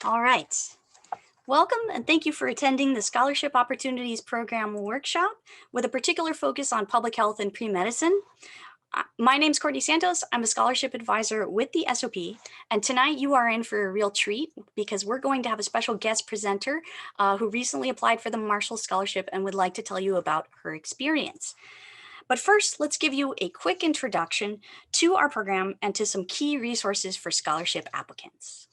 All right. Welcome and thank you for attending the Scholarship Opportunities Program workshop with a particular focus on public health and pre-medicine. My name is Courtney Santos. I'm a scholarship advisor with the SOP, and tonight you are in for a real treat because we're going to have a special guest presenter who recently applied for the Marshall Scholarship and would like to tell you about her experience. But first, let's give you a quick introduction to our program and to some key resources for scholarship applicants.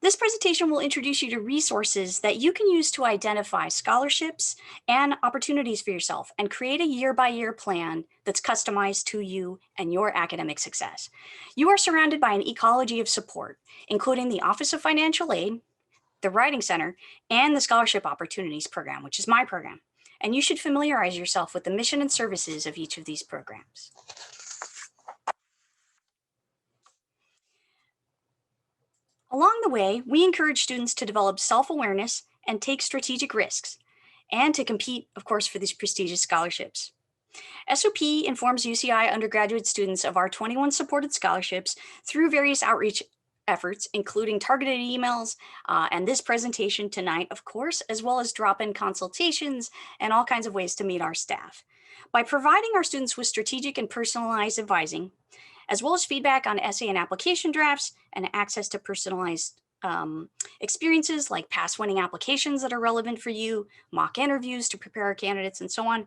This presentation will introduce you to resources that you can use to identify scholarships and opportunities for yourself and create a year-by-year plan that's customized to you and your academic success. You are surrounded by an ecology of support, including the Office of Financial Aid, the Writing Center, and the Scholarship Opportunities Program, which is my program. And you should familiarize yourself with the mission and services of each of these programs. Along the way, we encourage students to develop self-awareness and take strategic risks, and to compete, of course, for these prestigious scholarships. SOP informs UCI undergraduate students of our 21 supported scholarships through various outreach efforts, including targeted emails and this presentation tonight, of course, as well as drop-in consultations and all kinds of ways to meet our staff. By providing our students with strategic and personalized advising, as well as feedback on essay and application drafts and access to personalized experiences like past winning applications that are relevant for you, mock interviews to prepare our candidates, and so on.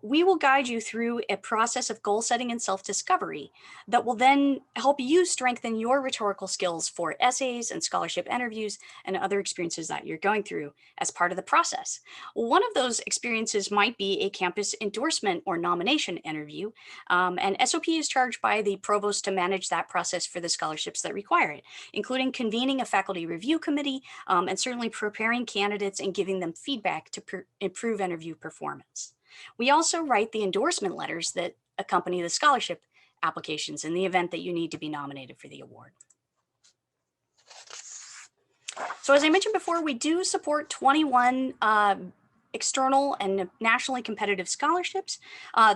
We will guide you through a process of goal setting and self-discovery that will then help you strengthen your rhetorical skills for essays and scholarship interviews and other experiences that you're going through as part of the process. One of those experiences might be a campus endorsement or nomination interview, and SOP is charged by the provost to manage that process for the scholarships that require it, including convening a faculty review committee and certainly preparing candidates and giving them feedback to improve interview performance. We also write the endorsement letters that accompany the scholarship applications in the event that you need to be nominated for the award. So as I mentioned before, we do support 21 external and nationally competitive scholarships.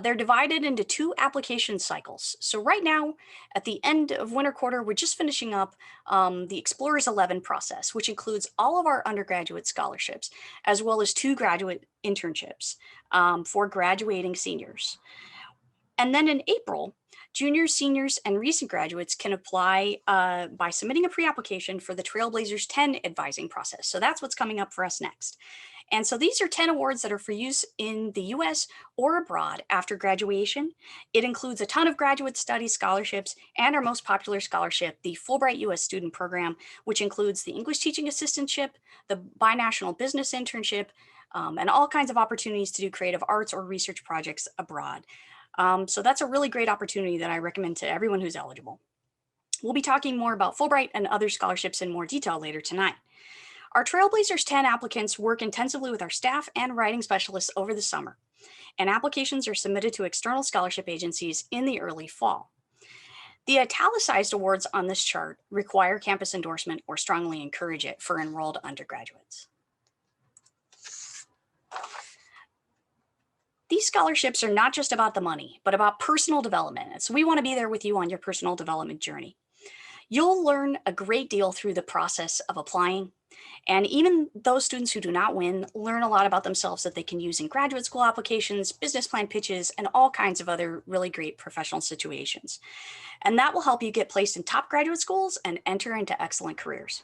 They're divided into 2 application cycles. So right now, at the end of winter quarter, we're just finishing up the Explorers 11 process, which includes all of our undergraduate scholarships, as well as 2 graduate internships for graduating seniors. And then in April, juniors, seniors, and recent graduates can apply by submitting a pre-application for the Trailblazers 10 advising process. So that's what's coming up for us next. And so these are 10 awards that are for use in the US or abroad after graduation. It includes a ton of graduate study scholarships and our most popular scholarship, the Fulbright US Student Program, which includes the English Teaching Assistantship, the Binational Business Internship, and all kinds of opportunities to do creative arts or research projects abroad. So that's a really great opportunity that I recommend to everyone who's eligible. We'll be talking more about Fulbright and other scholarships in more detail later tonight. Our Trailblazers 10 applicants work intensively with our staff and writing specialists over the summer, and applications are submitted to external scholarship agencies in the early fall. The italicized awards on this chart require campus endorsement or strongly encourage it for enrolled undergraduates. These scholarships are not just about the money, but about personal development. And so we want to be there with you on your personal development journey. You'll learn a great deal through the process of applying. And even those students who do not win learn a lot about themselves that they can use in graduate school applications, business plan pitches, and all kinds of other really great professional situations. And that will help you get placed in top graduate schools and enter into excellent careers.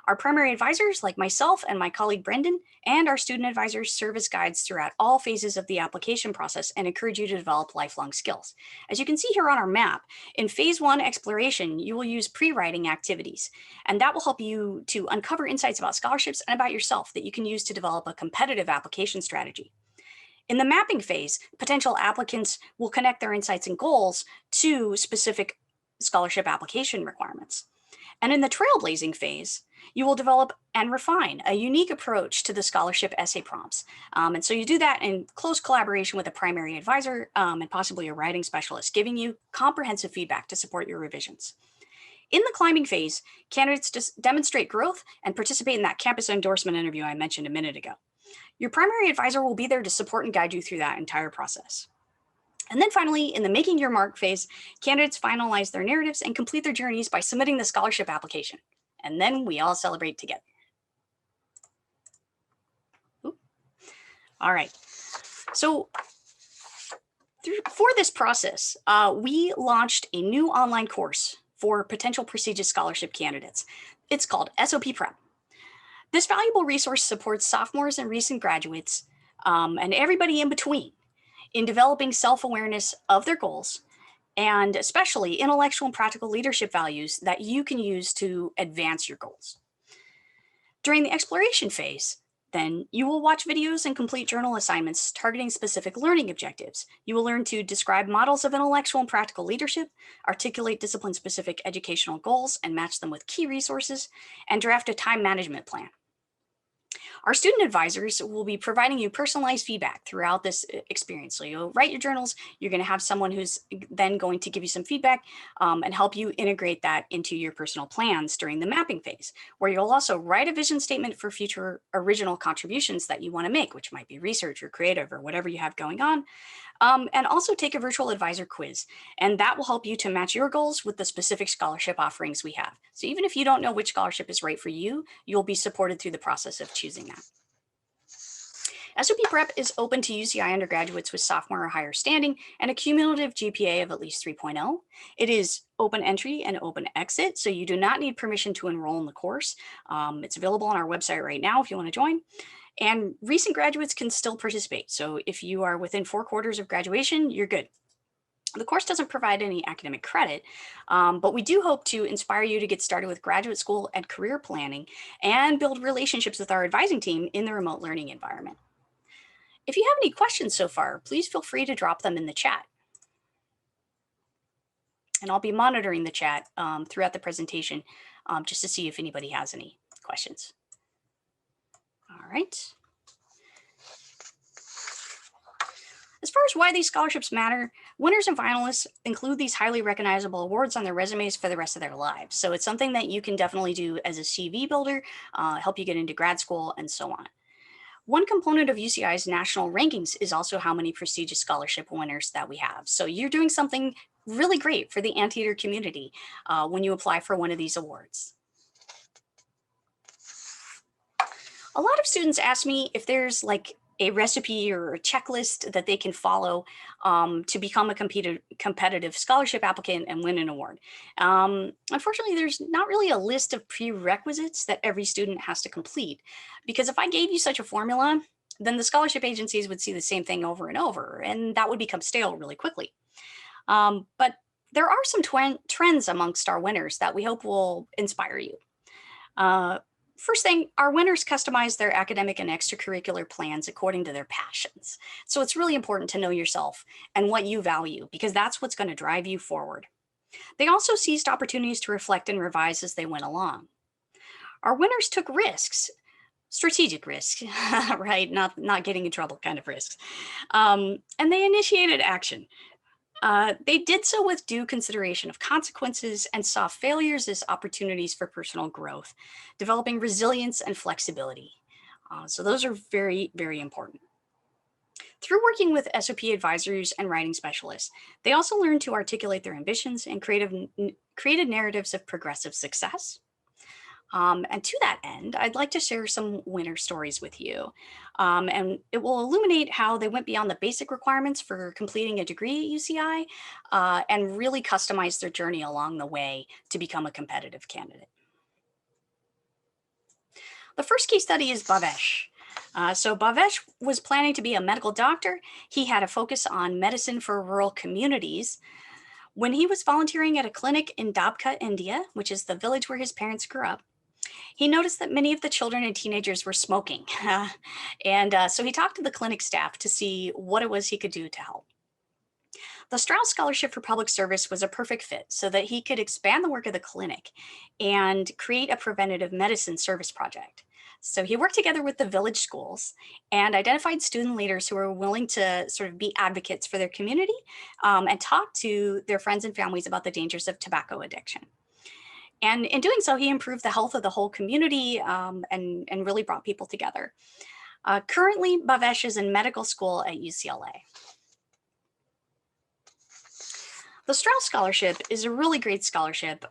Our primary advisors, like myself and my colleague Brendan, and our student advisors serve as guides throughout all phases of the application process and encourage you to develop lifelong skills. As you can see here on our map, in phase 1 exploration, you will use pre-writing activities, and that will help you to uncover insights about scholarships and about yourself that you can use to develop a competitive application strategy. In the mapping phase, potential applicants will connect their insights and goals to specific scholarship application requirements. And in the trailblazing phase, you will develop and refine a unique approach to the scholarship essay prompts. And so you do that in close collaboration with a primary advisor and possibly a writing specialist, giving you comprehensive feedback to support your revisions. In the climbing phase, candidates just demonstrate growth and participate in that campus endorsement interview I mentioned a minute ago. Your primary advisor will be there to support and guide you through that entire process. And then finally, in the making your mark phase, candidates finalize their narratives and complete their journeys by submitting the scholarship application. And then we all celebrate together. Ooh. All right. So for this process, we launched a new online course for potential prestigious scholarship candidates. It's called SOP Prep. This valuable resource supports sophomores and recent graduates and everybody in between in developing self-awareness of their goals, and especially intellectual and practical leadership values that you can use to advance your goals. During the exploration phase, then you will watch videos and complete journal assignments targeting specific learning objectives. You will learn to describe models of intellectual and practical leadership, articulate discipline-specific educational goals and match them with key resources, and draft a time management plan. Our student advisors will be providing you personalized feedback throughout this experience. So you'll write your journals, you're going to have someone who's then going to give you some feedback and help you integrate that into your personal plans during the mapping phase, where you'll also write a vision statement for future original contributions that you want to make, which might be research or creative or whatever you have going on. And also take a virtual advisor quiz. And that will help you to match your goals with the specific scholarship offerings we have. So even if you don't know which scholarship is right for you, you'll be supported through the process of choosing that. SOP Prep is open to UCI undergraduates with sophomore or higher standing and a cumulative GPA of at least 3.0. It is open entry and open exit, so you do not need permission to enroll in the course. It's available on our website right now if you want to join. And recent graduates can still participate. So if you are within 4 quarters of graduation, you're good. The course doesn't provide any academic credit, but we do hope to inspire you to get started with graduate school and career planning and build relationships with our advising team in the remote learning environment. If you have any questions so far, please feel free to drop them in the chat. And I'll be monitoring the chat throughout the presentation just to see if anybody has any questions. All right. As far as why these scholarships matter, winners and finalists include these highly recognizable awards on their resumes for the rest of their lives. So it's something that you can definitely do as a CV builder, help you get into grad school, and so on. One component of UCI's national rankings is also how many prestigious scholarship winners that we have. So you're doing something really great for the anteater community when you apply for one of these awards. A lot of students ask me if there's like a recipe or a checklist that they can follow to become a competitive scholarship applicant and win an award. Unfortunately, there's not really a list of prerequisites that every student has to complete, because if I gave you such a formula, then the scholarship agencies would see the same thing over and over, and that would become stale really quickly. But there are some trends amongst our winners that we hope will inspire you. First thing, our winners customize their academic and extracurricular plans according to their passions. So it's really important to know yourself and what you value, because that's what's going to drive you forward. They also seized opportunities to reflect and revise as they went along. Our winners took risks, strategic risks, right? Not getting in trouble kind of risks. And they initiated action. They did so with due consideration of consequences and saw failures as opportunities for personal growth, developing resilience and flexibility. So those are very, very important. Through working with SOP advisors and writing specialists, they also learned to articulate their ambitions and created narratives of progressive success. And to that end, I'd like to share some winner stories with you. And it will illuminate how they went beyond the basic requirements for completing a degree at UCI and really customize their journey along the way to become a competitive candidate. The first case study is Bhavesh. So Bhavesh was planning to be a medical doctor. He had a focus on medicine for rural communities. When he was volunteering at a clinic in Dabka, India, which is the village where his parents grew up, he noticed that many of the children and teenagers were smoking. So he talked to the clinic staff to see what it was he could do to help. The Straus Scholarship for Public Service was a perfect fit so that he could expand the work of the clinic and create a preventative medicine service project. So he worked together with the village schools and identified student leaders who were willing to sort of be advocates for their community and talk to their friends and families about the dangers of tobacco addiction. And in doing so, he improved the health of the whole community and really brought people together. Currently, Bhavesh is in medical school at UCLA. The Straus Scholarship is a really great scholarship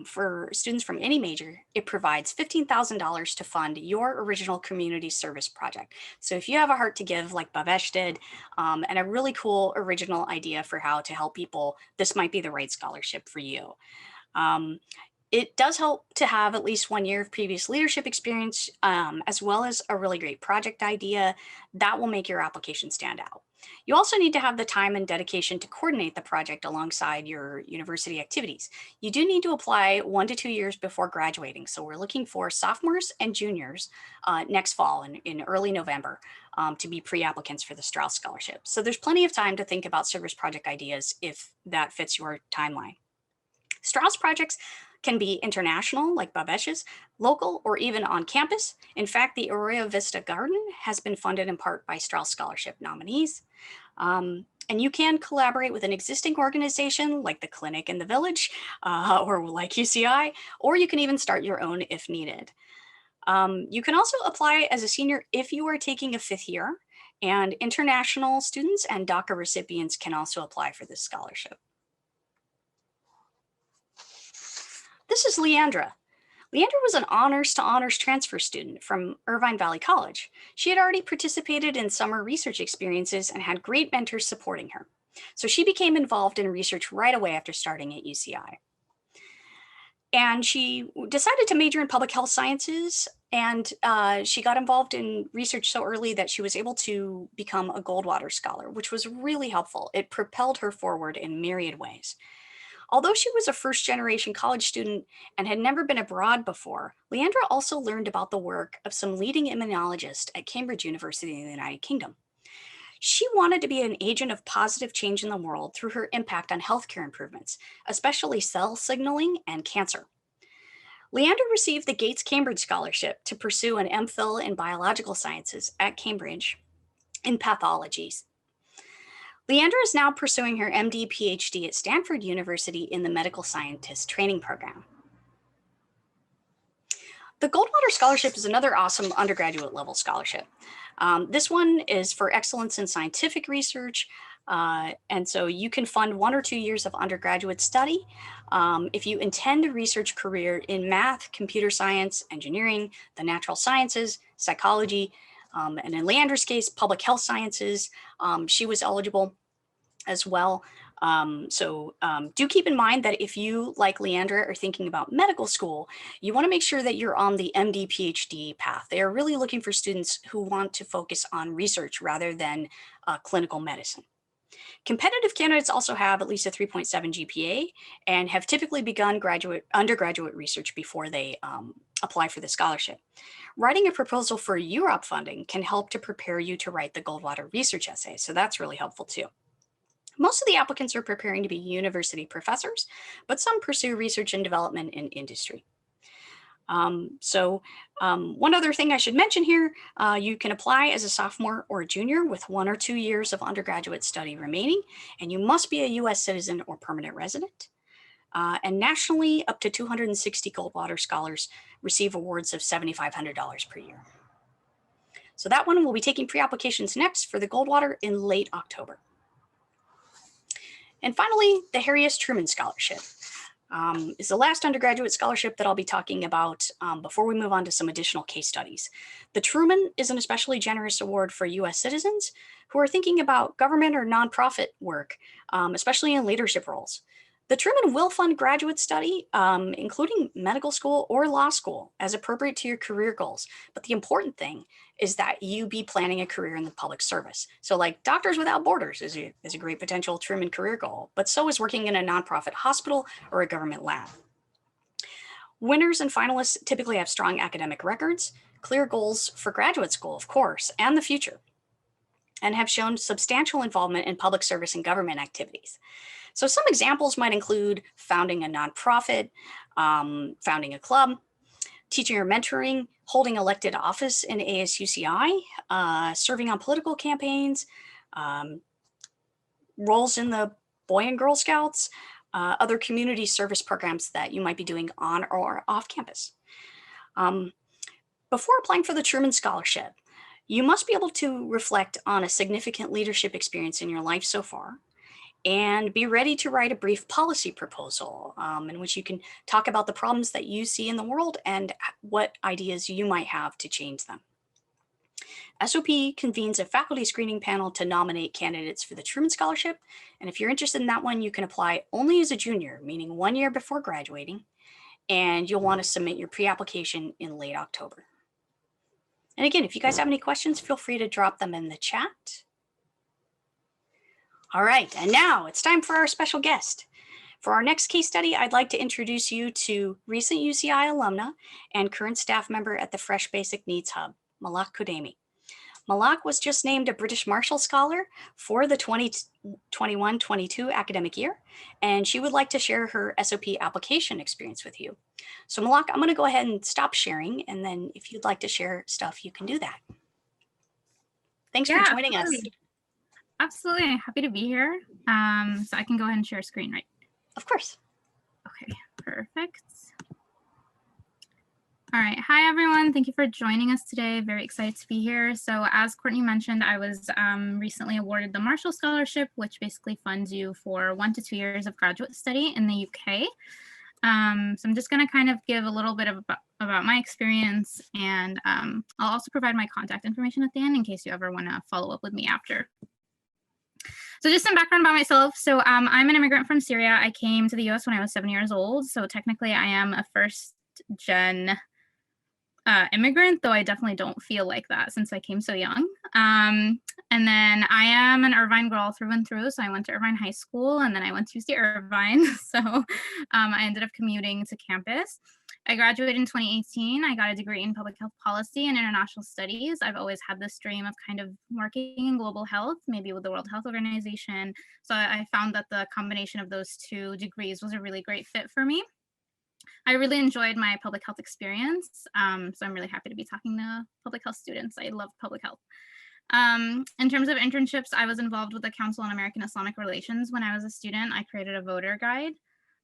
for students from any major. It provides $15,000 to fund your original community service project. So if you have a heart to give like Bhavesh did, and a really cool original idea for how to help people, this might be the right scholarship for you. It does help to have at least 1 year of previous leadership experience, as well as a really great project idea that will make your application stand out. You also need to have the time and dedication to coordinate the project alongside your university activities. You do need to apply 1 to 2 years before graduating. So we're looking for sophomores and juniors next fall in early November to be pre-applicants for the Straus Scholarship. So there's plenty of time to think about service project ideas if that fits your timeline. Straus projects can be international, like Bhavesh's, local, or even on campus. In fact, the Arroyo Vista Garden has been funded in part by Straus Scholarship nominees. And you can collaborate with an existing organization like the clinic in the village or like UCI, or you can even start your own if needed. You can also apply as a senior if you are taking a 5th year, and international students and DACA recipients can also apply for this scholarship. This is Leandra. Leandra was an honors to honors transfer student from Irvine Valley College. She had already participated in summer research experiences and had great mentors supporting her. So she became involved in research right away after starting at UCI. And she decided to major in public health sciences, and she got involved in research so early that she was able to become a Goldwater Scholar, which was really helpful. It propelled her forward in myriad ways. Although she was a first-generation college student and had never been abroad before, Leandra also learned about the work of some leading immunologists at Cambridge University in the United Kingdom. She wanted to be an agent of positive change in the world through her impact on healthcare improvements, especially cell signaling and cancer. Leandra received the Gates Cambridge Scholarship to pursue an MPhil in biological sciences at Cambridge in pathologies. Leandra is now pursuing her MD PhD at Stanford University in the Medical Scientist Training Program. The Goldwater Scholarship is another awesome undergraduate level scholarship. This one is for excellence in scientific research, and so you can fund 1 or 2 years of undergraduate study. If you intend a research career in math, computer science, engineering, the natural sciences, psychology, and in Leandra's case, public health sciences, she was eligible as well. Do keep in mind that if you, like Leandra, are thinking about medical school, you want to make sure that you're on the MD PhD path. They are really looking for students who want to focus on research rather than clinical medicine. Competitive candidates also have at least a 3.7 GPA and have typically begun undergraduate research before they apply for the scholarship. Writing a proposal for UROP funding can help to prepare you to write the Goldwater research essay, so that's really helpful too. Most of the applicants are preparing to be university professors, but some pursue research and development in industry. One other thing I should mention here, you can apply as a sophomore or a junior with 1 or 2 years of undergraduate study remaining, and you must be a US citizen or permanent resident. And nationally, up to 260 Goldwater scholars receive awards of $7,500 per year. So that one will be taking pre-applications next for the Goldwater in late October. And finally, the Harry S. Truman Scholarship is the last undergraduate scholarship that I'll be talking about before we move on to some additional case studies. The Truman is an especially generous award for US citizens who are thinking about government or nonprofit work, especially in leadership roles. The Truman will fund graduate study, including medical school or law school, as appropriate to your career goals. But the important thing is that you be planning a career in the public service. So like Doctors Without Borders is a great potential Truman career goal, but so is working in a nonprofit hospital or a government lab. Winners and finalists typically have strong academic records, clear goals for graduate school, of course, and the future, and have shown substantial involvement in public service and government activities. So some examples might include founding a nonprofit, founding a club, teaching or mentoring, holding elected office in ASUCI, serving on political campaigns, roles in the Boy and Girl Scouts, other community service programs that you might be doing on or off campus. Before applying for the Truman Scholarship, you must be able to reflect on a significant leadership experience in your life so far, and be ready to write a brief policy proposal in which you can talk about the problems that you see in the world and what ideas you might have to change them. SOP convenes a faculty screening panel to nominate candidates for the Truman Scholarship, and if you're interested in that one, you can apply only as a junior, meaning 1 year before graduating, and you'll want to submit your pre-application in late October. And again, if you guys have any questions, feel free to drop them in the chat. All right, and now it's time for our special guest. For our next case study, I'd like to introduce you to recent UCI alumna and current staff member at the Fresh Basic Needs Hub, Malak Kudemi. Malak was just named a British Marshall Scholar for the 2021-22 academic year, and she would like to share her SOP application experience with you. So Malak, I'm going to go ahead and stop sharing, and then if you'd like to share stuff, you can do that. Thanks for joining us. Absolutely, happy to be here. So I can go ahead and share screen, right? Of course. Okay, perfect. All right, hi everyone. Thank you for joining us today. Very excited to be here. So as Courtney mentioned, I was recently awarded the Marshall Scholarship, which basically funds you for 1 to 2 years of graduate study in the UK. So I'm just going to kind of give a little bit about my experience, and I'll also provide my contact information at the end in case you ever want to follow up with me after. So just some background about myself. So I'm an immigrant from Syria. I came to the US when I was 7 years old. So technically I am a first-gen immigrant, though I definitely don't feel like that since I came so young. And then I am an Irvine girl through and through. So I went to Irvine High School, and then I went to UC Irvine. So I ended up commuting to campus. I graduated in 2018. I got a degree in public health policy and international studies. I've always had this dream of kind of working in global health, maybe with the World Health Organization. So I found that the combination of those 2 degrees was a really great fit for me. I really enjoyed my public health experience. So I'm really happy to be talking to public health students. I love public health. In terms of internships, I was involved with the Council on American Islamic Relations when I was a student. I created a voter guide.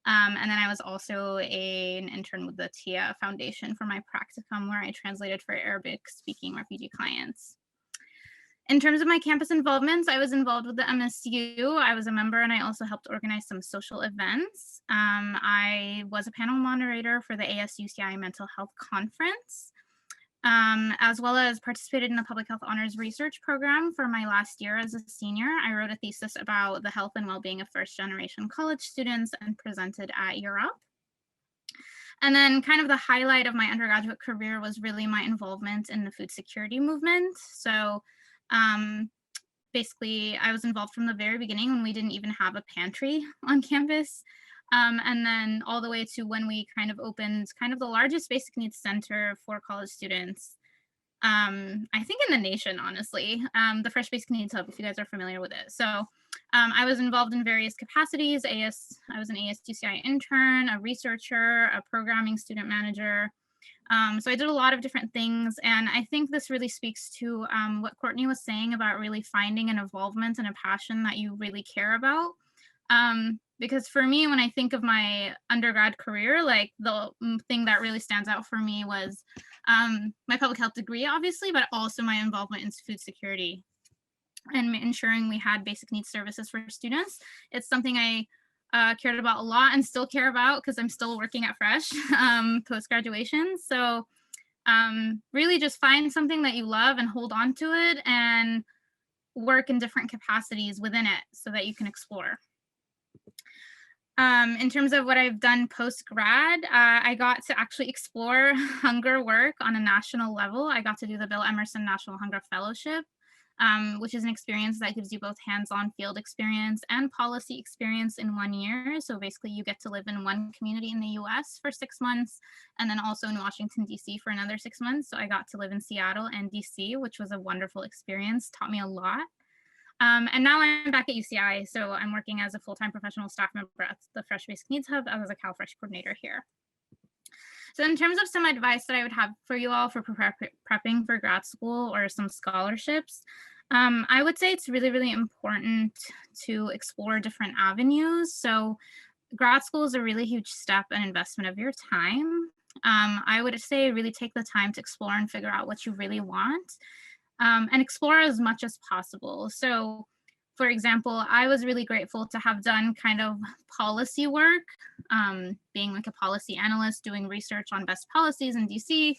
And then I was also an intern with the TIA Foundation for my practicum, where I translated for Arabic-speaking refugee clients. In terms of my campus involvements, I was involved with the MSU. I was a member, and I also helped organize some social events. I was a panel moderator for the ASUCI Mental Health Conference, as well as participated in the Public Health Honors Research Program for my last year as a senior. I wrote a thesis about the health and well-being of first-generation college students and presented at Europe. And then kind of the highlight of my undergraduate career was really my involvement in the food security movement. So basically, I was involved from the very beginning when we didn't even have a pantry on campus. And then all the way to when we kind of opened kind of the largest basic needs center for college students, I think in the nation, honestly, the Fresh Basic Needs Hub, if you guys are familiar with it. So I was involved in various capacities. I was an ASUCI intern, a researcher, a programming student manager. So I did a lot of different things, and I think this really speaks to what Courtney was saying about really finding an involvement and a passion that you really care about. Because for me, when I think of my undergrad career, like the thing that really stands out for me was my public health degree, obviously, but also my involvement in food security and ensuring we had basic needs services for students. It's something I cared about a lot and still care about because I'm still working at Fresh post-graduation. So really just find something that you love and hold on to it and work in different capacities within it so that you can explore. In terms of what I've done post-grad, I got to actually explore hunger work on a national level. I got to do the Bill Emerson National Hunger Fellowship, which is an experience that gives you both hands-on field experience and policy experience in 1 year. So basically you get to live in one community in the US for 6 months, and then also in Washington, DC for another 6 months. So I got to live in Seattle and DC, which was a wonderful experience, taught me a lot. And now I'm back at UCI, so I'm working as a full-time professional staff member at the Fresh Basic Needs Hub as a CalFresh coordinator here. So in terms of some advice that I would have for you all for prepping for grad school or some scholarships, I would say it's really, really important to explore different avenues. So grad school is a really huge step and investment of your time. I would say really take the time to explore and figure out what you really want. And explore as much as possible. So For example, I was really grateful to have done kind of policy work, being like a policy analyst, doing research on best policies in DC,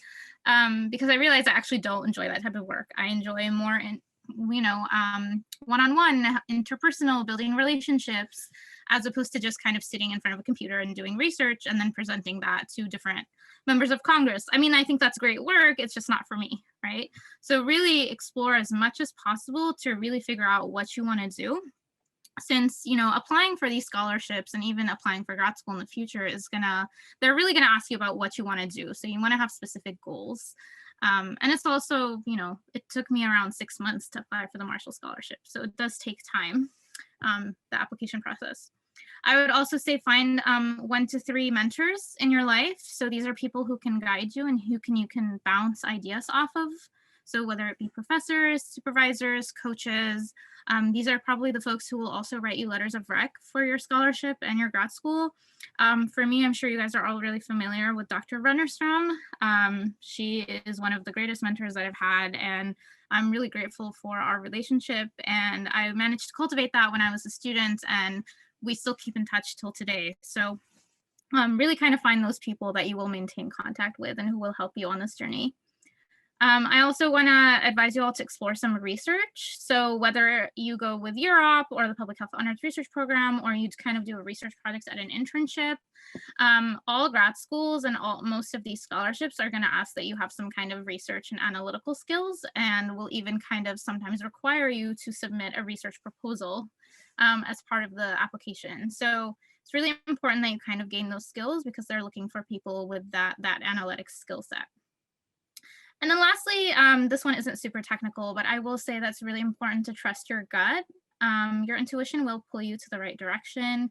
because I realized I actually don't enjoy that type of work. I enjoy more in, one-on-one, interpersonal, building relationships, as opposed to just kind of sitting in front of a computer and doing research and then presenting that to different members of Congress. I mean, I think that's great work. It's just not for me, right? So really explore as much as possible to really figure out what you want to do. Since, applying for these scholarships and even applying for grad school in the future they're really gonna ask you about what you want to do. So you want to have specific goals. And it's also, it took me around 6 months to apply for the Marshall Scholarship. So it does take time, the application process. I would also say find 1 to 3 mentors in your life. So these are people who can guide you and who you can bounce ideas off of. So whether it be professors, supervisors, coaches, these are probably the folks who will also write you letters of rec for your scholarship and your grad school. For me, I'm sure you guys are all really familiar with Dr. Runnerstrom. She is one of the greatest mentors that I've had, and I'm really grateful for our relationship. And I managed to cultivate that when I was a student, and we still keep in touch till today. So really kind of find those people that you will maintain contact with and who will help you on this journey. I also want to advise you all to explore some research. So whether you go with UROP or the Public Health Honors Research Program, or you kind of do a research project at an internship, all grad schools and most of these scholarships are going to ask that you have some kind of research and analytical skills, and will even kind of sometimes require you to submit a research proposal as part of the application. So it's really important that you kind of gain those skills, because they're looking for people with that analytics skill set. And then lastly, this one isn't super technical, but I will say that's really important to trust your gut. Your intuition will pull you to the right direction.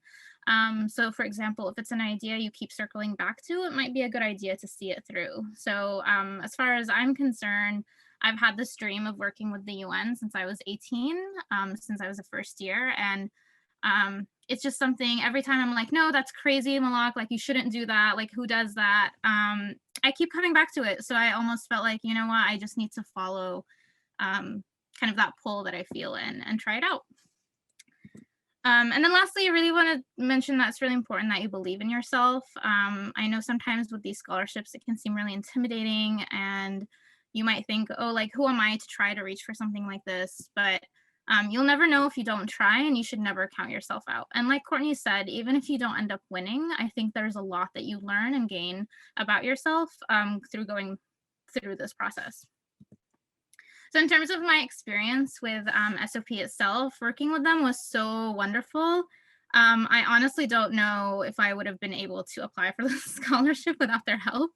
So for example, if it's an idea you keep circling back to, it might be a good idea to see it through. So as far as I'm concerned, I've had this dream of working with the UN since I was 18, since I was a first year. And it's just something, every time I'm like, no, that's crazy, Malak, like you shouldn't do that. Like, who does that? I keep coming back to it. So I almost felt like, you know what, I just need to follow kind of that pull that I feel and try it out. And then lastly, I really want to mention that it's really important that you believe in yourself. I know sometimes with these scholarships, it can seem really intimidating, and you might think, oh, like, who am I to try to reach for something like this? But you'll never know if you don't try, and you should never count yourself out. And like Courtney said, even if you don't end up winning, I think there's a lot that you learn and gain about yourself through going through this process. So in terms of my experience with SOP itself, working with them was so wonderful. I honestly don't know if I would have been able to apply for the scholarship without their help.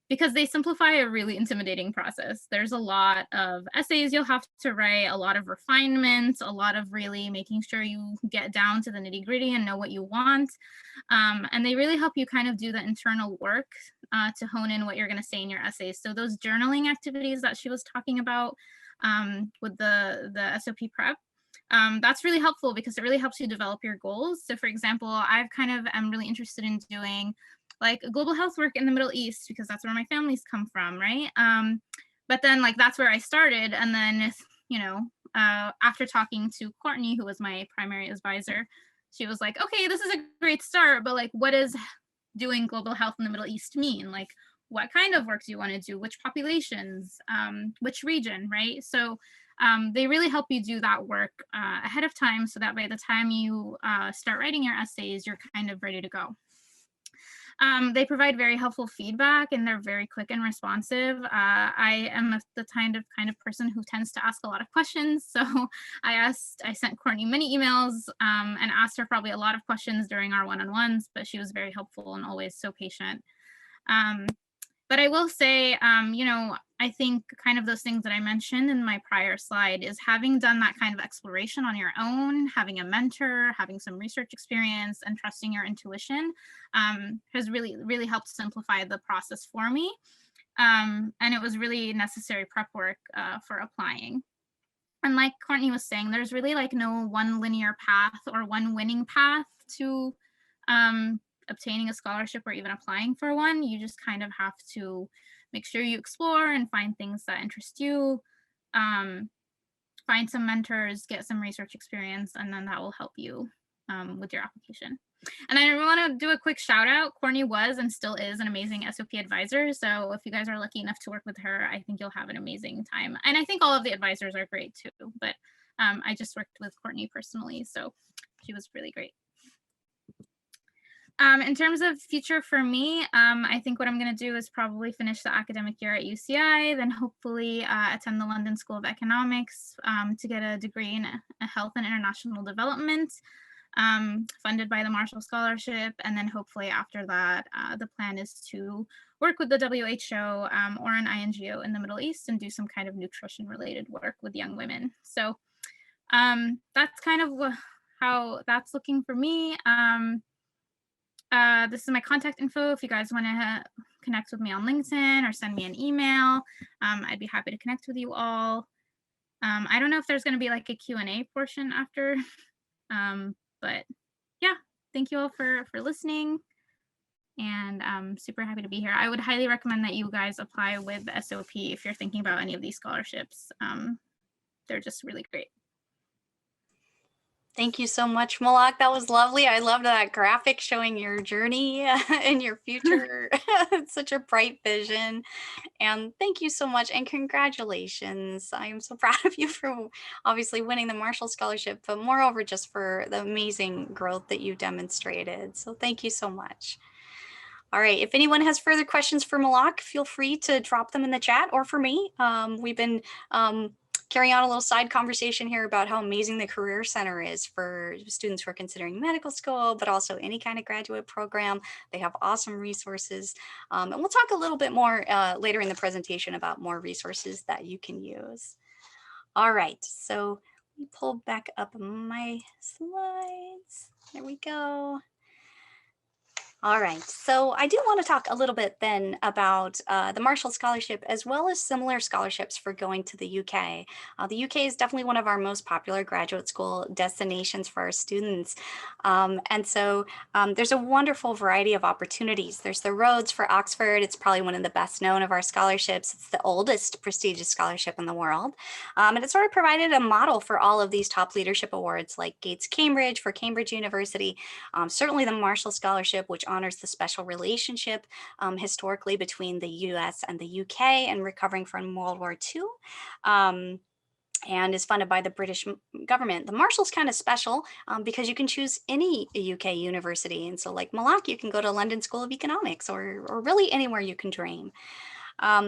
Because they simplify a really intimidating process. There's a lot of essays you'll have to write, a lot of refinement, a lot of really making sure you get down to the nitty gritty and know what you want. And they really help you kind of do the internal work to hone in what you're going to say in your essays. So those journaling activities that she was talking about with the SOP Prep, that's really helpful, because it really helps you develop your goals. So for example, I've kind of am really interested in doing like global health work in the Middle East, because that's where my family's come from, right? But then like that's where I started. And then, after talking to Courtney, who was my primary advisor, she was like, okay, this is a great start, but like, what does doing global health in the Middle East mean? Like, what kind of work do you want to do? Which populations, which region, right? So they really help you do that work ahead of time, so that by the time you start writing your essays, you're kind of ready to go. They provide very helpful feedback, and they're very quick and responsive. I am the kind of person who tends to ask a lot of questions. So I sent Courtney many emails and asked her probably a lot of questions during our one-on-ones, but she was very helpful and always so patient. But I will say, I think kind of those things that I mentioned in my prior slide is having done that kind of exploration on your own, having a mentor, having some research experience, and trusting your intuition has really, really helped simplify the process for me. And it was really necessary prep work for applying. And like Courtney was saying, there's really like no one linear path or one winning path to obtaining a scholarship or even applying for one. You just kind of have to make sure you explore and find things that interest you. find some mentors, get some research experience, and then that will help you with your application. And I want to do a quick shout out. Courtney was and still is an amazing SOP advisor. So if you guys are lucky enough to work with her, I think you'll have an amazing time. And I think all of the advisors are great too, but I just worked with Courtney personally, so she was really great. In terms of future for me, I think what I'm going to do is probably finish the academic year at UCI, then hopefully attend the London School of Economics to get a degree in health and international development, funded by the Marshall Scholarship. And then hopefully after that, the plan is to work with the WHO or an INGO in the Middle East and do some kind of nutrition related work with young women. So that's kind of how that's looking for me. This is my contact info. If you guys want to connect with me on LinkedIn or send me an email, I'd be happy to connect with you all. I don't know if there's going to be like a Q&A portion after, but yeah, thank you all for listening. And I'm super happy to be here. I would highly recommend that you guys apply with SOP if you're thinking about any of these scholarships. They're just really great. Thank you so much, Malak. That was lovely. I loved that graphic showing your journey and your future. It's such a bright vision. And thank you so much and congratulations. I am so proud of you for obviously winning the Marshall Scholarship, but moreover, just for the amazing growth that you demonstrated. So thank you so much. All right, if anyone has further questions for Malak, feel free to drop them in the chat or for me. We've been carrying on a little side conversation here about how amazing the Career Center is for students who are considering medical school, but also any kind of graduate program. They have awesome resources. And we'll talk a little bit more later in the presentation about more resources that you can use. All right, so let me pull back up my slides. There we go. All right, so I do want to talk a little bit then about the Marshall Scholarship as well as similar scholarships for going to the UK. The UK is definitely one of our most popular graduate school destinations for our students. And so there's a wonderful variety of opportunities. There's the Rhodes for Oxford. It's probably one of the best known of our scholarships. It's the oldest prestigious scholarship in the world. And it sort of provided a model for all of these top leadership awards like Gates Cambridge for Cambridge University, certainly the Marshall Scholarship, which honors the special relationship historically between the US and the UK and recovering from World War II. And is funded by the British government. The Marshall's kind of special because you can choose any UK university. And so like Malak, you can go to London School of Economics or really anywhere you can dream.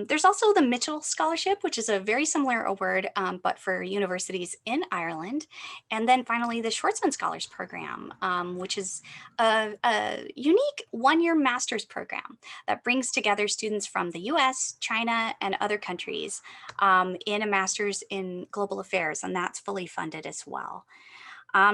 There's also the Mitchell Scholarship, which is a very similar award, but for universities in Ireland. And then finally, the Schwarzman Scholars Program, which is a unique one-year master's program that brings together students from the US, China, and other countries in a master's in global affairs, and that's fully funded as well.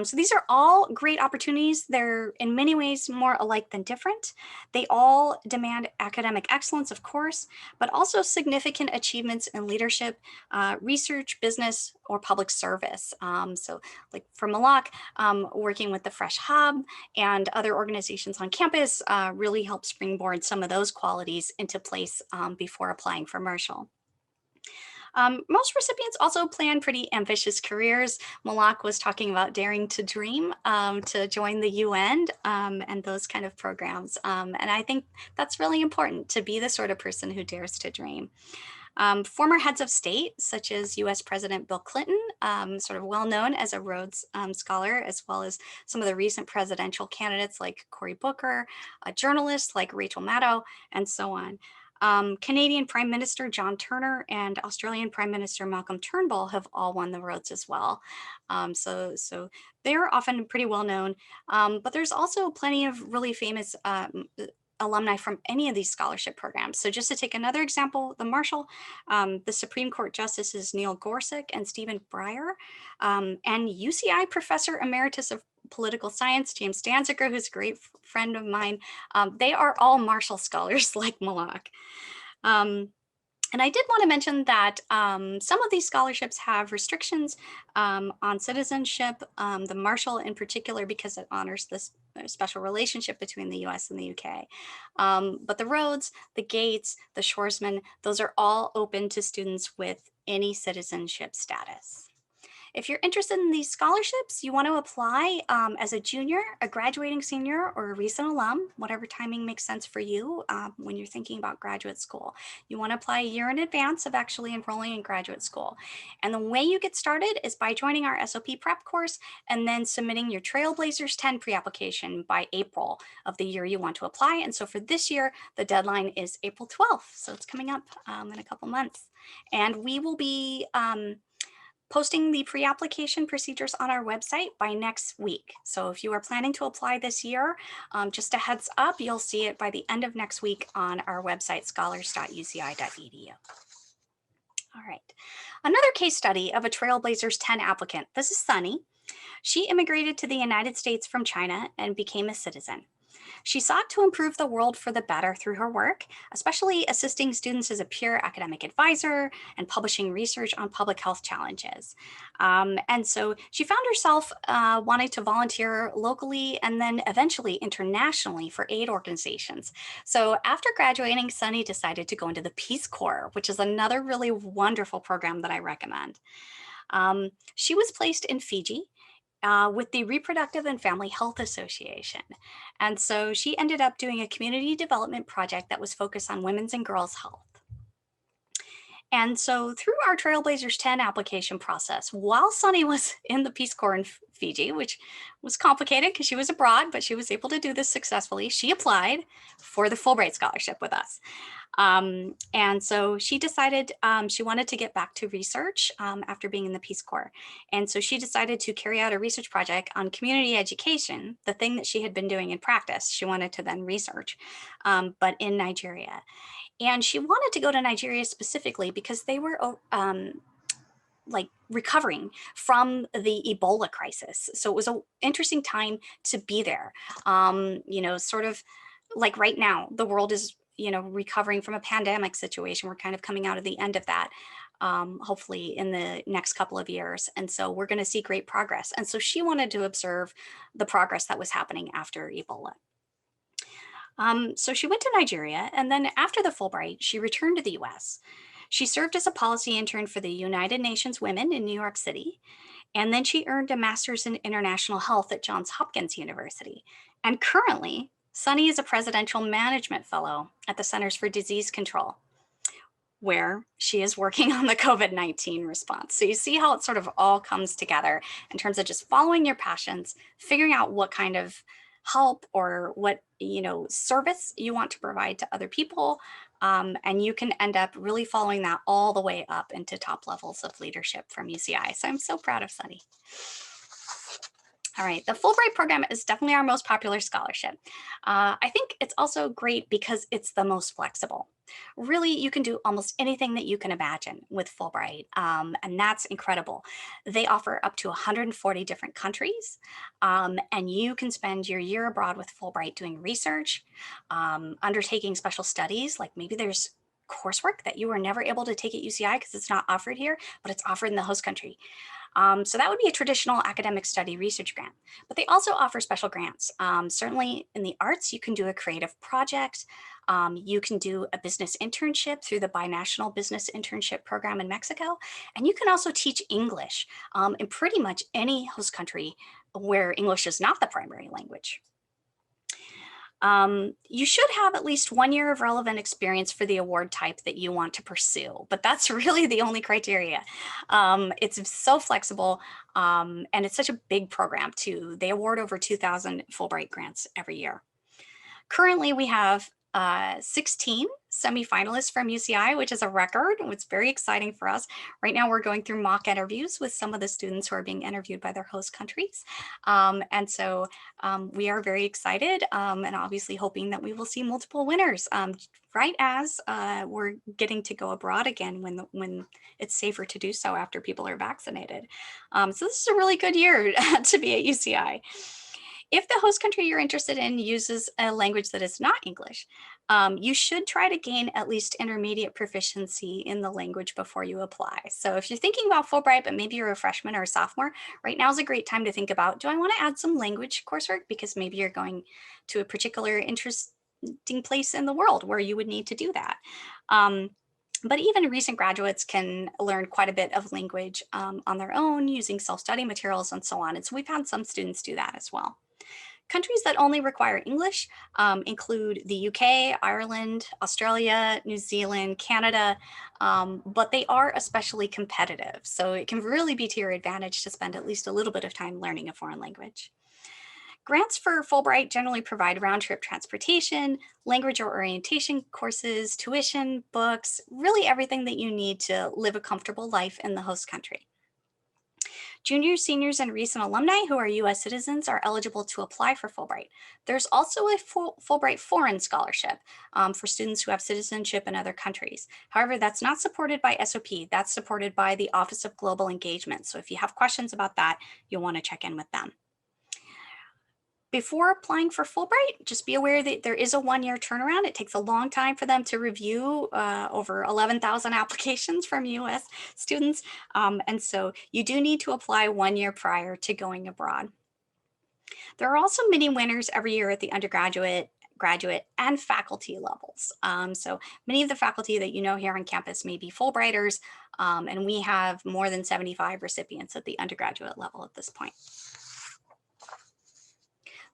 So these are all great opportunities. They're in many ways more alike than different. They all demand academic excellence, of course, but also significant achievements in leadership, research, business, or public service. So like for Malak, working with the Fresh Hub and other organizations on campus really helps springboard some of those qualities into place before applying for Marshall. Most recipients also plan pretty ambitious careers. Malak was talking about daring to dream to join the UN and those kind of programs. And I think that's really important to be the sort of person who dares to dream. Former heads of state, such as US President Bill Clinton, sort of well known as a Rhodes Scholar, as well as some of the recent presidential candidates like Cory Booker, a journalist like Rachel Maddow, and so on. Canadian Prime Minister John Turner and Australian Prime Minister Malcolm Turnbull have all won the Rhodes as well. So they're often pretty well known, but there's also plenty of really famous alumni from any of these scholarship programs. So just to take another example, the Marshall, the Supreme Court Justices Neil Gorsuch and Stephen Breyer, and UCI Professor Emeritus of Political Science, James Danziger, who's a great friend of mine. They are all Marshall Scholars like Malak. And I did want to mention that some of these scholarships have restrictions on citizenship, the Marshall in particular, because it honors this special relationship between the US and the UK. But the Rhodes, the Gates, the Schwarzman, those are all open to students with any citizenship status. If you're interested in these scholarships, you want to apply as a junior, a graduating senior, or a recent alum, whatever timing makes sense for you when you're thinking about graduate school. You want to apply a year in advance of actually enrolling in graduate school. And the way you get started is by joining our SOP Prep course and then submitting your Trailblazers 10 pre-application by April of the year you want to apply. And so for this year, the deadline is April 12th. So it's coming up in a couple months. And we will be posting the pre-application procedures on our website by next week. So if you are planning to apply this year, just a heads up, you'll see it by the end of next week on our website, scholars.uci.edu. All right, another case study of a Trailblazers 10 applicant. This is Sunny. She immigrated to the United States from China and became a citizen. She sought to improve the world for the better through her work, especially assisting students as a peer academic advisor and publishing research on public health challenges. And so she found herself wanting to volunteer locally and then eventually internationally for aid organizations. So after graduating, Sunny decided to go into the Peace Corps, which is another really wonderful program that I recommend. She was placed in Fiji with the Reproductive and Family Health Association. And so she ended up doing a community development project that was focused on women's and girls' health. And so through our Trailblazers 10 application process, while Sunny was in the Peace Corps in Fiji, which was complicated because she was abroad, but she was able to do this successfully, she applied for the Fulbright Scholarship with us. And so she decided she wanted to get back to research after being in the Peace Corps. And so she decided to carry out a research project on community education, the thing that she had been doing in practice. She wanted to then research, but in Nigeria. And she wanted to go to Nigeria specifically because they were like recovering from the Ebola crisis. So it was an interesting time to be there. You know, sort of like right now, the world is, you know, recovering from a pandemic situation. We're kind of coming out of the end of that, hopefully in the next couple of years. And so we're going to see great progress. And so she wanted to observe the progress that was happening after Ebola. So she went to Nigeria, and then after the Fulbright, she returned to the US. She served as a policy intern for the United Nations Women in New York City, and then she earned a master's in international health at Johns Hopkins University. And currently, Sunny is a presidential management fellow at the Centers for Disease Control, where she is working on the COVID-19 response. So you see how it sort of all comes together in terms of just following your passions, figuring out what kind of help or what, you know, service you want to provide to other people. And you can end up really following that all the way up into top levels of leadership from UCI. So I'm so proud of Sunny. All right, the Fulbright program is definitely our most popular scholarship. I think it's also great because it's the most flexible. Really, you can do almost anything that you can imagine with Fulbright, and that's incredible. They offer up to 140 different countries, and you can spend your year abroad with Fulbright doing research, undertaking special studies, like maybe there's coursework that you were never able to take at UCI because it's not offered here, but it's offered in the host country. So that would be a traditional academic study research grant, but they also offer special grants. Certainly in the arts, you can do a creative project. You can do a business internship through the Binational Business Internship Program in Mexico. And you can also teach English in pretty much any host country where English is not the primary language. You should have at least 1 year of relevant experience for the award type that you want to pursue, but that's really the only criteria. It's so flexible, and it's such a big program too. They award over 2,000 Fulbright grants every year. Currently, we have 16 semifinalists from UCI, which is a record. It's very exciting for us. Right now, we're going through mock interviews with some of the students who are being interviewed by their host countries. And so we are very excited and obviously hoping that we will see multiple winners right as we're getting to go abroad again when it's safer to do so after people are vaccinated. So this is a really good year to be at UCI. If the host country you're interested in uses a language that is not English, you should try to gain at least intermediate proficiency in the language before you apply. So if you're thinking about Fulbright, but maybe you're a freshman or a sophomore, right now is a great time to think about, do I want to add some language coursework? Because maybe you're going to a particular interesting place in the world where you would need to do that. But even recent graduates can learn quite a bit of language on their own using self-study materials and so on. And so we've had some students do that as well. Countries that only require English include the UK, Ireland, Australia, New Zealand, Canada, but they are especially competitive. So it can really be to your advantage to spend at least a little bit of time learning a foreign language. Grants for Fulbright generally provide round-trip transportation, language or orientation courses, tuition, books, really everything that you need to live a comfortable life in the host country. Juniors, seniors, and recent alumni who are US citizens are eligible to apply for Fulbright. There's also a Fulbright Foreign Scholarship for students who have citizenship in other countries. However, that's not supported by SOP. That's supported by the Office of Global Engagement. So if you have questions about that, you'll want to check in with them. Before applying for Fulbright, just be aware that there is a 1-year turnaround. It takes a long time for them to review over 11,000 applications from US students. And so you do need to apply 1 year prior to going abroad. There are also many winners every year at the undergraduate, graduate, and faculty levels. So many of the faculty that you know here on campus may be Fulbrighters, and we have more than 75 recipients at the undergraduate level at this point.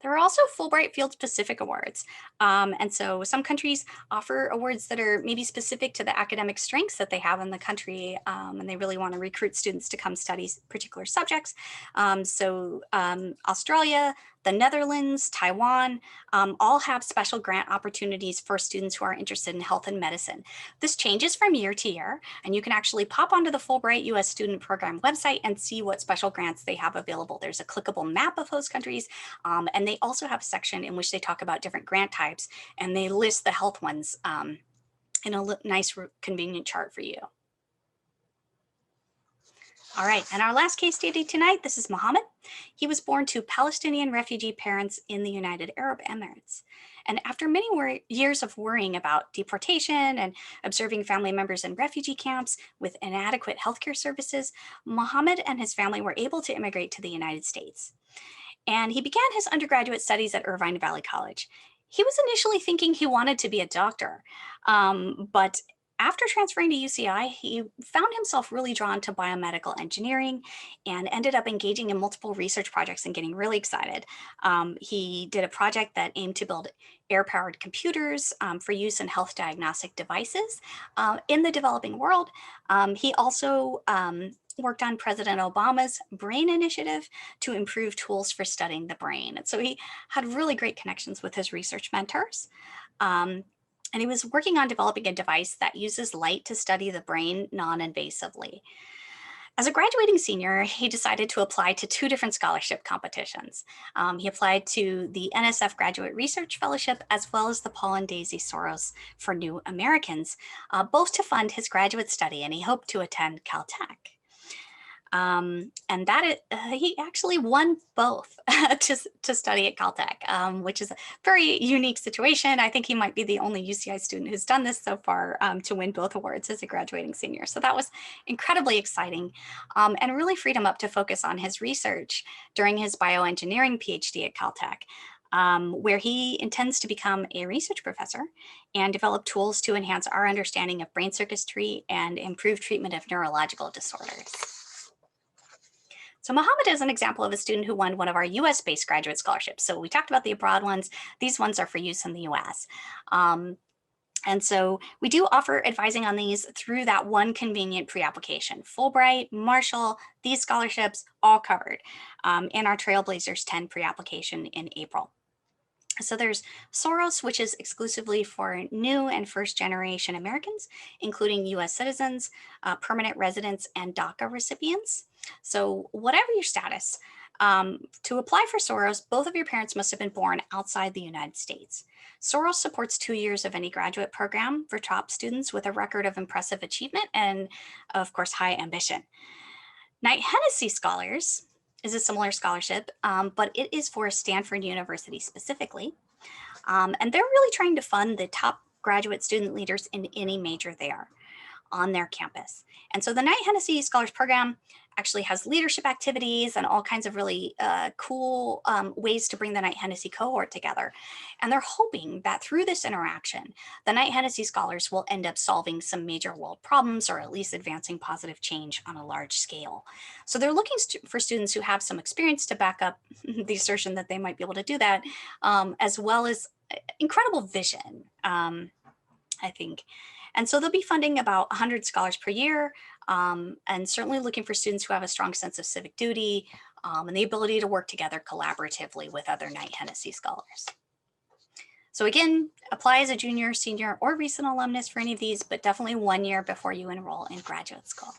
There are also Fulbright field-specific awards. And so some countries offer awards that are maybe specific to the academic strengths that they have in the country, and they really want to recruit students to come study particular subjects. Australia, the Netherlands, Taiwan, all have special grant opportunities for students who are interested in health and medicine. This changes from year to year, and you can actually pop onto the Fulbright US Student Program website and see what special grants they have available. There's a clickable map of host countries, and they also have a section in which they talk about different grant types, and they list the health ones in a nice, convenient chart for you. All right, and our last case study tonight, this is Mohammed. He was born to Palestinian refugee parents in the United Arab Emirates. And after many years of worrying about deportation and observing family members in refugee camps with inadequate healthcare services, Mohammed and his family were able to immigrate to the United States. And he began his undergraduate studies at Irvine Valley College. He was initially thinking he wanted to be a doctor, but after transferring to UCI, he found himself really drawn to biomedical engineering and ended up engaging in multiple research projects and getting really excited. He did a project that aimed to build air-powered computers for use in health diagnostic devices in the developing world. He also worked on President Obama's BRAIN initiative to improve tools for studying the brain. And so he had really great connections with his research mentors. And he was working on developing a device that uses light to study the brain non-invasively. As a graduating senior, he decided to apply to 2 different scholarship competitions. He applied to the NSF Graduate Research Fellowship as well as the Paul and Daisy Soros for New Americans, both to fund his graduate study, and he hoped to attend Caltech. And that he actually won both to study at Caltech, which is a very unique situation. I think he might be the only UCI student who's done this so far to win both awards as a graduating senior. So that was incredibly exciting and really freed him up to focus on his research during his bioengineering PhD at Caltech. Where he intends to become a research professor and develop tools to enhance our understanding of brain circuitry and improve treatment of neurological disorders. So Mohammed is an example of a student who won one of our US-based graduate scholarships. So we talked about the abroad ones. These ones are for use in the US. And so we do offer advising on these through that one convenient pre-application. Fulbright, Marshall, these scholarships, all covered in our Trailblazers 10 pre-application in April. So there's Soros, which is exclusively for new and first generation Americans, including US citizens, permanent residents, and DACA recipients. So whatever your status, to apply for Soros, both of your parents must have been born outside the United States. Soros supports 2 years of any graduate program for top students with a record of impressive achievement and, of course, high ambition. Knight Hennessy Scholars is a similar scholarship, but it is for Stanford University specifically. And they're really trying to fund the top graduate student leaders in any major there. on their campus. And so the Knight Hennessy Scholars Program actually has leadership activities and all kinds of really cool ways to bring the Knight Hennessy cohort together. And they're hoping that through this interaction, the Knight Hennessy scholars will end up solving some major world problems or at least advancing positive change on a large scale. So they're looking for students who have some experience to back up the assertion that they might be able to do that, as well as incredible vision, I think. And so they'll be funding about 100 scholars per year, and certainly looking for students who have a strong sense of civic duty and the ability to work together collaboratively with other Knight Hennessy scholars. So again, apply as a junior, senior, or recent alumnus for any of these, but definitely 1 year before you enroll in graduate school.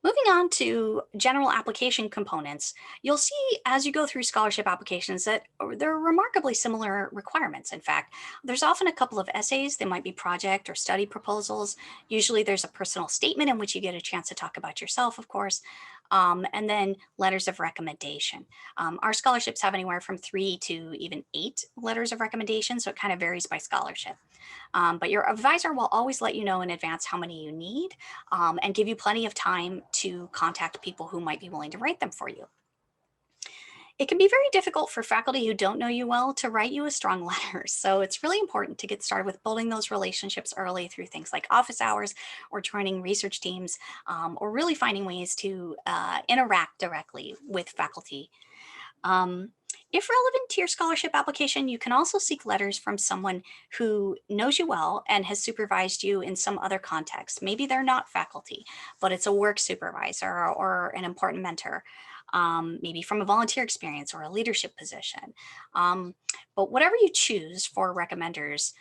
Moving on to general application components, you'll see as you go through scholarship applications that there are remarkably similar requirements. In fact, there's often a couple of essays. They might be project or study proposals. Usually there's a personal statement in which you get a chance to talk about yourself, of course, and then letters of recommendation. Our scholarships have anywhere from 3 to even 8 letters of recommendation, so it kind of varies by scholarship. But your advisor will always let you know in advance how many you need and give you plenty of time to contact people who might be willing to write them for you. It can be very difficult for faculty who don't know you well to write you a strong letter. So it's really important to get started with building those relationships early through things like office hours or joining research teams, or really finding ways to interact directly with faculty. If relevant to your scholarship application, you can also seek letters from someone who knows you well and has supervised you in some other context. Maybe they're not faculty, but it's a work supervisor or an important mentor, maybe from a volunteer experience or a leadership position. But whatever you choose for recommenders,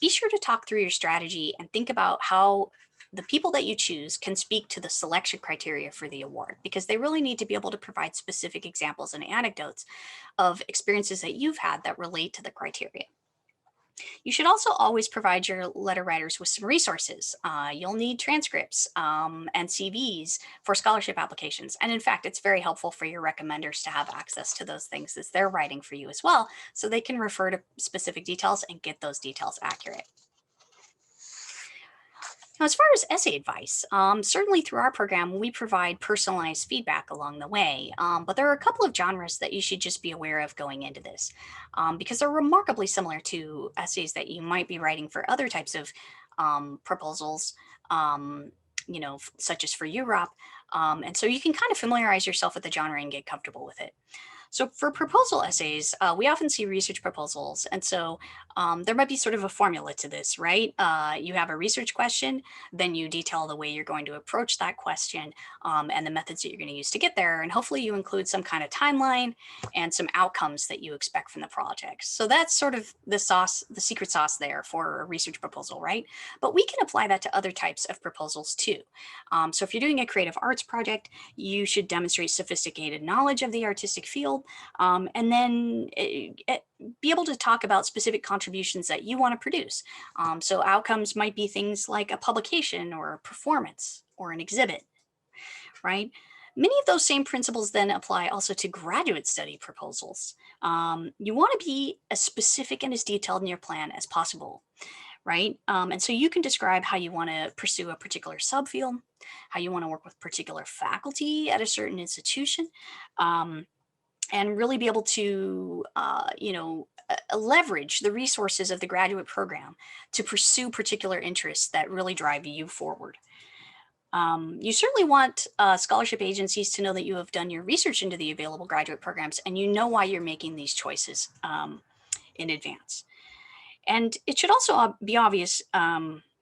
be sure to talk through your strategy and think about how the people that you choose can speak to the selection criteria for the award, because they really need to be able to provide specific examples and anecdotes of experiences that you've had that relate to the criteria. You should also always provide your letter writers with some resources. You'll need transcripts and CVs for scholarship applications. And in fact, it's very helpful for your recommenders to have access to those things as they're writing for you as well, so they can refer to specific details and get those details accurate. Now, as far as essay advice, certainly through our program, we provide personalized feedback along the way, but there are a couple of genres that you should just be aware of going into this, because they're remarkably similar to essays that you might be writing for other types of proposals, such as for UROP. And so you can kind of familiarize yourself with the genre and get comfortable with it. So for proposal essays, we often see research proposals. And so there might be sort of a formula to this, right? You have a research question, then you detail the way you're going to approach that question and the methods that you're going to use to get there. And hopefully you include some kind of timeline and some outcomes that you expect from the project. So that's sort of the sauce, the secret sauce there for a research proposal, right? But we can apply that to other types of proposals too. So if you're doing a creative arts project, you should demonstrate sophisticated knowledge of the artistic field, and then be able to talk about specific contributions that you want to produce. So outcomes might be things like a publication or a performance or an exhibit, right? Many of those same principles then apply also to graduate study proposals. You want to be as specific and as detailed in your plan as possible, right? And so you can describe how you want to pursue a particular subfield, how you want to work with particular faculty at a certain institution, and really be able to, leverage the resources of the graduate program to pursue particular interests that really drive you forward. You certainly want scholarship agencies to know that you have done your research into the available graduate programs and you know why you're making these choices in advance. And it should also be obvious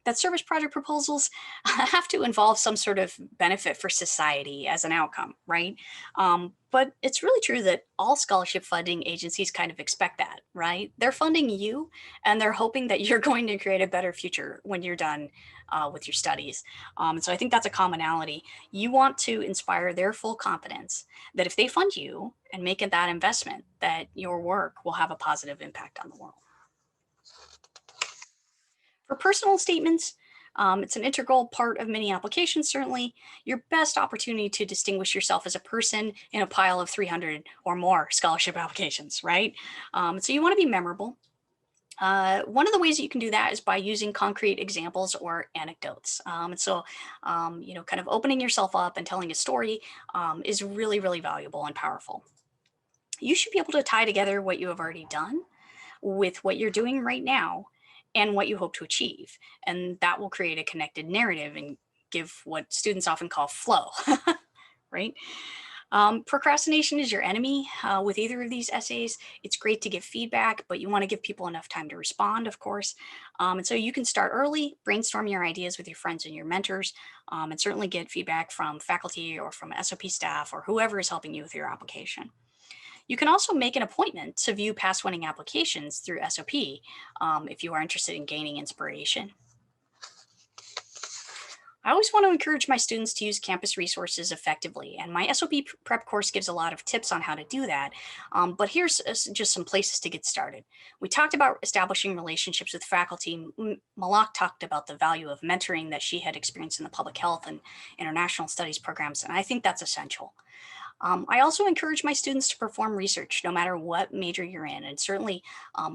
that service project proposals have to involve some sort of benefit for society as an outcome, right? But it's really true that all scholarship funding agencies kind of expect that, right? They're funding you and they're hoping that you're going to create a better future when you're done with your studies. So I think that's a commonality. You want to inspire their full confidence that if they fund you and make it that investment, that your work will have a positive impact on the world. For personal statements, it's an integral part of many applications, certainly. Your best opportunity to distinguish yourself as a person in a pile of 300 or more scholarship applications, right? So you want to be memorable. One of the ways that you can do that is by using concrete examples or anecdotes. Kind of opening yourself up and telling a story is really, really valuable and powerful. You should be able to tie together what you have already done with what you're doing right now and what you hope to achieve. And that will create a connected narrative and give what students often call flow, right? Procrastination is your enemy with either of these essays. It's great to give feedback, but you want to give people enough time to respond, of course. And so you can start early, brainstorm your ideas with your friends and your mentors, and certainly get feedback from faculty or from SOP staff or whoever is helping you with your application. You can also make an appointment to view past winning applications through SOP if you are interested in gaining inspiration. I always want to encourage my students to use campus resources effectively, and my SOP prep course gives a lot of tips on how to do that. But here's just some places to get started. We talked about establishing relationships with faculty. Malak talked about the value of mentoring that she had experienced in the public health and international studies programs, and I think that's essential. I also encourage my students to perform research no matter what major you're in. And certainly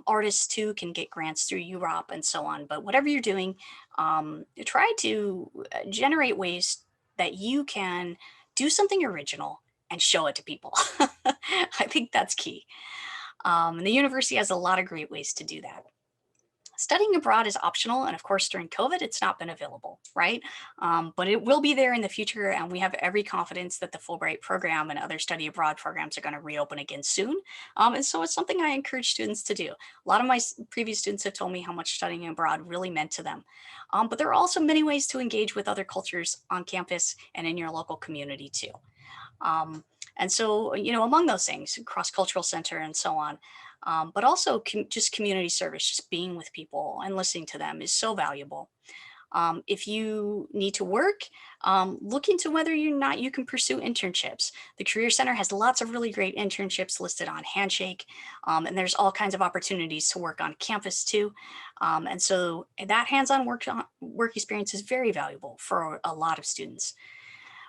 artists too can get grants through UROP and so on. But whatever you're doing, try to generate ways that you can do something original and show it to people. I think that's key. The university has a lot of great ways to do that. Studying abroad is optional, and of course, during COVID, it's not been available, right? But it will be there in the future, and we have every confidence that the Fulbright program and other study abroad programs are going to reopen again soon. And so it's something I encourage students to do. A lot of my previous students have told me how much studying abroad really meant to them. But there are also many ways to engage with other cultures on campus and in your local community too. And so, among those things, cross-cultural center and so on, but also just community service, just being with people and listening to them is so valuable. If you need to work, look into whether or not you can pursue internships. The Career Center has lots of really great internships listed on Handshake, and there's all kinds of opportunities to work on campus too. And so that hands-on work experience is very valuable for a lot of students.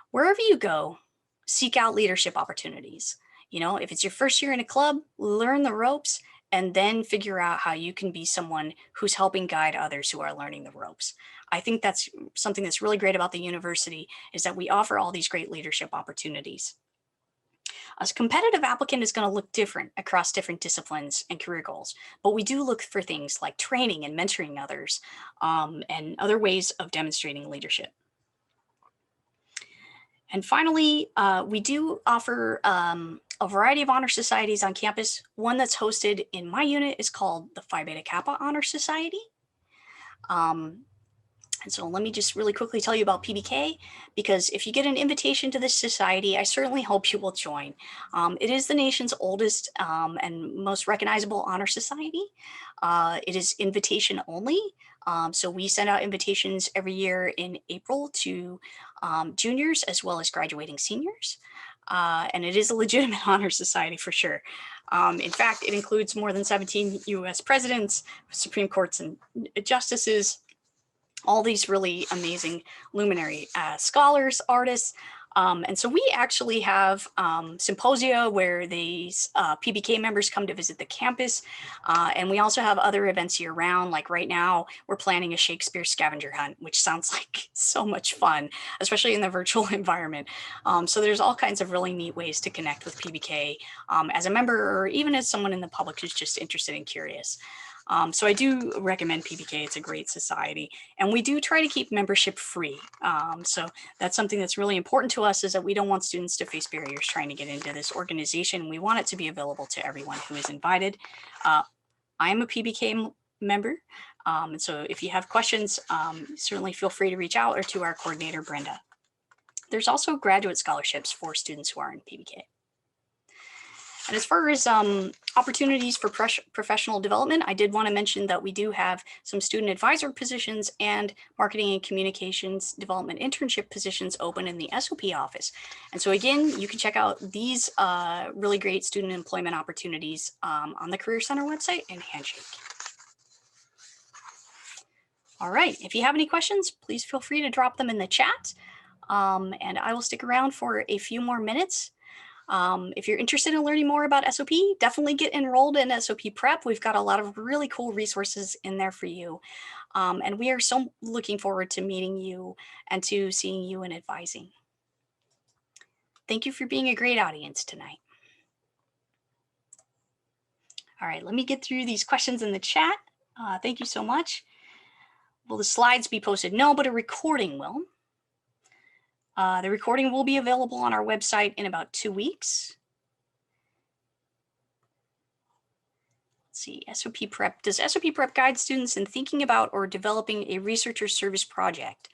Wherever you go, seek out leadership opportunities. If it's your first year in a club, learn the ropes and then figure out how you can be someone who's helping guide others who are learning the ropes. I think that's something that's really great about the university, is that we offer all these great leadership opportunities. A competitive applicant is going to look different across different disciplines and career goals, but we do look for things like training and mentoring others, and other ways of demonstrating leadership. And finally, we do offer a variety of honor societies on campus. One that's hosted in my unit is called the Phi Beta Kappa Honor Society. And so let me just really quickly tell you about PBK, because if you get an invitation to this society, I certainly hope you will join. It is the nation's oldest and most recognizable honor society. It is invitation only. So we send out invitations every year in April to juniors as well as graduating seniors. And it is a legitimate honor society for sure. In fact, it includes more than 17 US presidents, Supreme Courts and justices, all these really amazing luminary scholars, artists. And so we actually have symposia where these PBK members come to visit the campus. And we also have other events year round. Like right now, we're planning a Shakespeare scavenger hunt, which sounds like so much fun, especially in the virtual environment. So there's all kinds of really neat ways to connect with PBK as a member, or even as someone in the public who's just interested and curious. So I do recommend PBK. It's a great society, and we do try to keep membership free. So that's something that's really important to us, is that we don't want students to face barriers trying to get into this organization. We want it to be available to everyone who is invited. I am a PBK member, and so if you have questions, certainly feel free to reach out, or to our coordinator, Brenda. There's also graduate scholarships for students who are in PBK. And as far as opportunities for professional development, I did want to mention that we do have some student advisor positions and marketing and communications development internship positions open in the SOP office. And so again, you can check out these really great student employment opportunities on the Career Center website and Handshake. All right, if you have any questions, please feel free to drop them in the chat, and I will stick around for a few more minutes. If you're interested in learning more about SOP, definitely get enrolled in SOP Prep. We've got a lot of really cool resources in there for you. And we are so looking forward to meeting you and to seeing you and advising. Thank you for being a great audience tonight. All right, let me get through these questions in the chat. Thank you so much. Will the slides be posted? No, but a recording will. The recording will be available on our website in about 2 weeks. Let's see, SOP Prep. Does SOP Prep guide students in thinking about or developing a research or service project?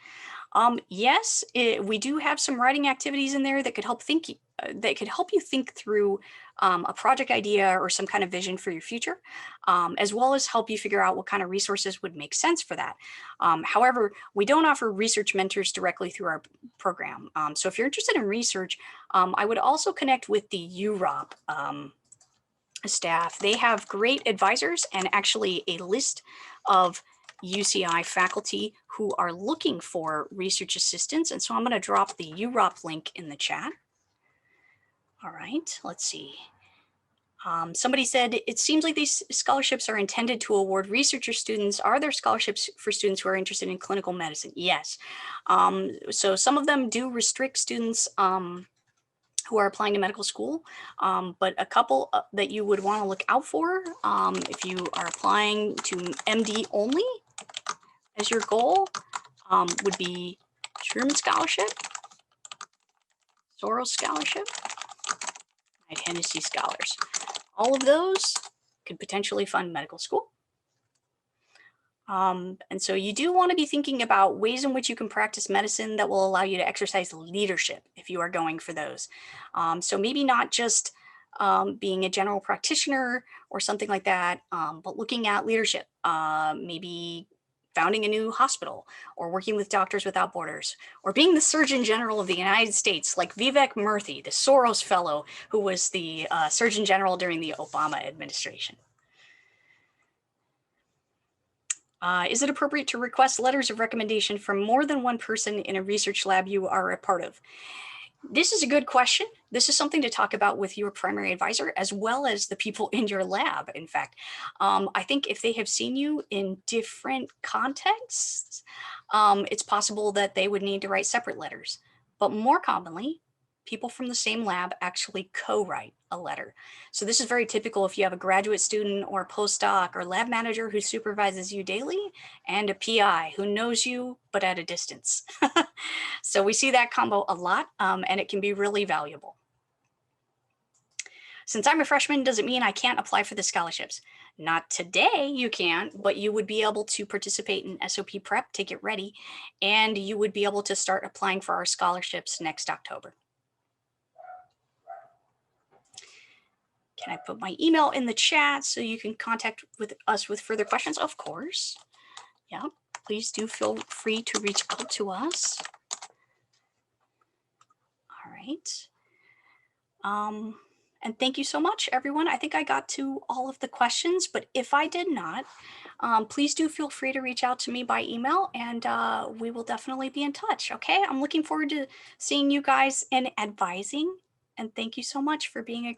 Yes, we do have some writing activities in there that could help you think through a project idea or some kind of vision for your future, as well as help you figure out what kind of resources would make sense for that. However, we don't offer research mentors directly through our program. So if you're interested in research, I would also connect with the UROP staff. They have great advisors and actually a list of UCI faculty who are looking for research assistants. And so I'm going to drop the UROP link in the chat. All right, let's see. Somebody said, it seems like these scholarships are intended to award researcher students. Are there scholarships for students who are interested in clinical medicine? Yes. So some of them do restrict students who are applying to medical school, but a couple that you would want to look out for if you are applying to MD only as your goal would be Truman Scholarship, Straus Scholarship, and Hennessy Scholars. All of those could potentially fund medical school. And so you do want to be thinking about ways in which you can practice medicine that will allow you to exercise leadership if you are going for those. So maybe not just being a general practitioner or something like that, but looking at leadership, maybe founding a new hospital or working with Doctors Without Borders or being the Surgeon General of the United States, like Vivek Murthy, the Soros Fellow, who was the Surgeon General during the Obama administration. Is it appropriate to request letters of recommendation from more than one person in a research lab you are a part of? This is a good question. This is something to talk about with your primary advisor as well as the people in your lab, in fact. I think if they have seen you in different contexts, it's possible that they would need to write separate letters. But more commonly, people from the same lab actually co-write a letter. So this is very typical if you have a graduate student or a postdoc or lab manager who supervises you daily and a PI who knows you but at a distance. So we see that combo a lot and it can be really valuable. Since I'm a freshman, does it mean I can't apply for the scholarships? Not today, you can, but you would be able to participate in SOP Prep, take it ready, and you would be able to start applying for our scholarships next October. Can I put my email in the chat so you can contact with us with further questions? Of course. Yeah, please do feel free to reach out to us. All right. And thank you so much, everyone. I think I got to all of the questions, but if I did not, please do feel free to reach out to me by email and we will definitely be in touch. Okay, I'm looking forward to seeing you guys and advising. And thank you so much for being a